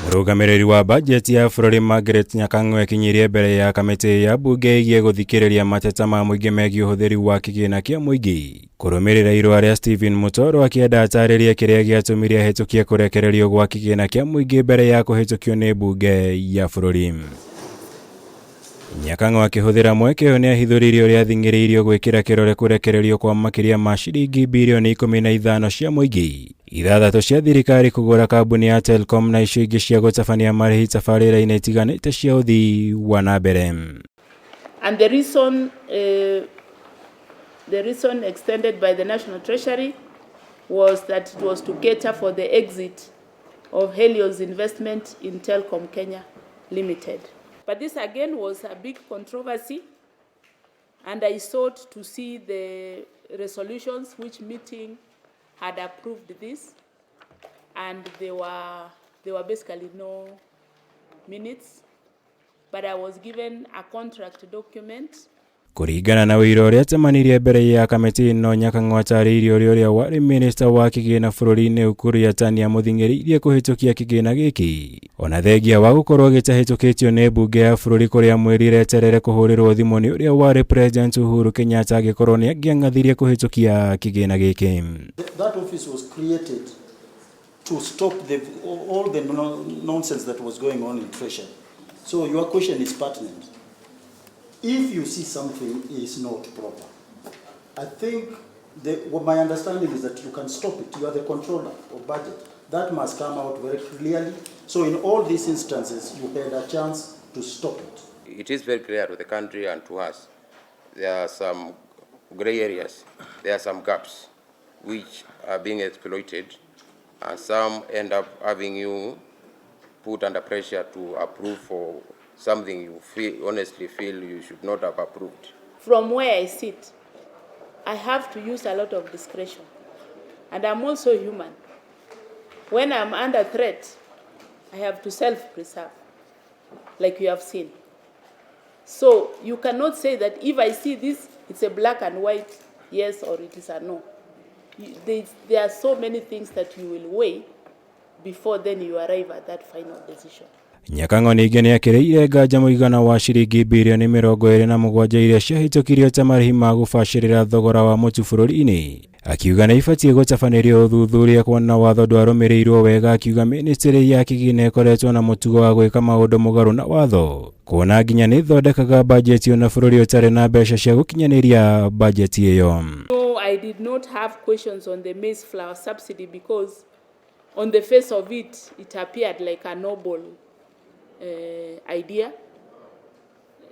Mũrũgamĩrĩri wa mbajeti ya bururi Margaret Nyakang'o ekinyirie mbere ya kamĩtĩ ya bunge ĩgiĩ gũthikĩrĩria mateta ma mũingĩ megiĩ ũhũthĩri wa kĩgĩna kĩa mũingĩ. Kũrũmĩrĩra irũa rĩa Stephen Mutoro akĩenda atarĩrie kĩrĩa gĩatũmire ahĩtũkie kurekererio gwa kĩgĩna kĩa mũingĩ mbere ya kũhĩtũkio nĩ bunge ya bururi. Nyakang'o akĩhũthĩra mweke ũyũ niahithuririe uria athing'iriirio gwĩkĩra kĩrore kurekererio kwa makĩria ma ciringi birioni 15 cia mũingĩ. Ithathatũ cia thirikari kugura kambuni ya Telcom na icio ingĩ cia gũtabania marĩhi tabarira-inĩ itiganĩte cia ũthii wa na mbere. And the reason extended by the National Treasury was that it was to cater for the exit of Helios investment in Telcom Kenya Limited. But this again was a big controversy, and I sought to see the resolutions which meeting had approved this, and there were basically no minutes, but I was given a contract document. Kũringana na wĩira ũrĩa atemanirie mbere ya kamĩtĩ ĩno, Nyakang'o atarĩirie ũrĩa warĩ minista wa kĩgĩna bũrũri-inĩ kuria niahithuritie kũhĩtũkia kĩgĩna gĩkĩ. Ona thengia wa gũkorwo gĩtahĩtũkĩtio nĩ bunge ya bũrũri kũrĩa mwĩrire eterere kũhũrĩrwo thimũ nĩ ũrĩa warĩ President Uhuru Kenyatta agĩkorwo nĩ angĩang'athirie kũhĩtũkia kĩgĩna gĩkĩ. That office was created to stop all the nonsense that was going on in Treasury. So your question is pertinent. If you see something is not proper, I think my understanding is that you can stop it. You are the controller of budget. That must come out very clearly. So in all these instances, you had a chance to stop it. It is very clear to the country and to us. There are some gray areas. There are some gaps which are being exploited, and some end up having you put under pressure to approve for something you honestly feel you should not have approved. From where I sit, I have to use a lot of discretion, and I'm also human. When I'm under threat, I have to self-preserve, like you have seen. So you cannot say that if I see this, it's a black and white yes or it is a no. There are so many things that you will weigh before then you arrive at that final decision. Nyakang'o ningĩ nĩ akĩrĩire nganja mũigana wa ciringi birioni 27 iria ciahĩtũkirio ta marĩhi ma gũbacĩrĩra thogora wa mũtu bũrũri-inĩ. Akiuga nĩ ibatiĩ gũtabanĩrio ũthuthuria kuona watho ndwarũmĩrĩirwo wega, akiuga ministry ya kĩgĩna ĩkoretwo na mũtugo wa gwĩka maũndũ mũgarũ na watho, kuona nginya nĩ ĩthondekaga bajeti ona bũrũri ũtarĩ na mbeca cia gũkinyanĩria bajeti ĩyo. No, I did not have questions on the maize flour subsidy because on the face of it, it appeared like a noble idea.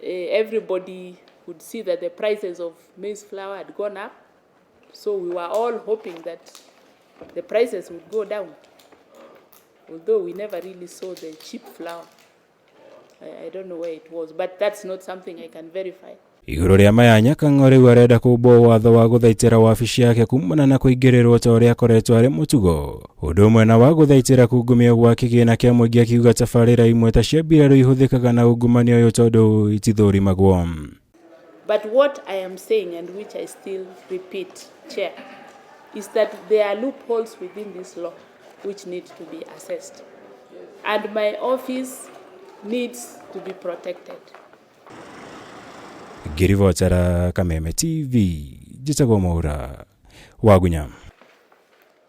Everybody could see that the prices of maize flour had gone up, so we were all hoping that the prices would go down, although we never really saw the cheap flour. I don't know where it was, but that's not something I can verify. Igũrũ rĩa maya, Nyakang'o rĩu arenda kũmbwo watho wa gũthaitĩra wabici yake kumana na kũingĩrĩrwo ta ũrĩa akoretwo arĩ mũtugo. Ũndũ ũmwe na wa gũthaitĩra kungumio gwa kĩgĩna kĩa mũingĩ, akiuga tabarĩra imwe ta cia mbirarũ ihũthĩkaga na ungumania ũyũ tondũ itithũrimagwo. But what I am saying, and which I still repeat, Chair, is that there are loopholes within this law which need to be assessed. And my office needs to be protected. Ngĩribotera Kameme TV, njĩtagwo Mũra wa Gunya.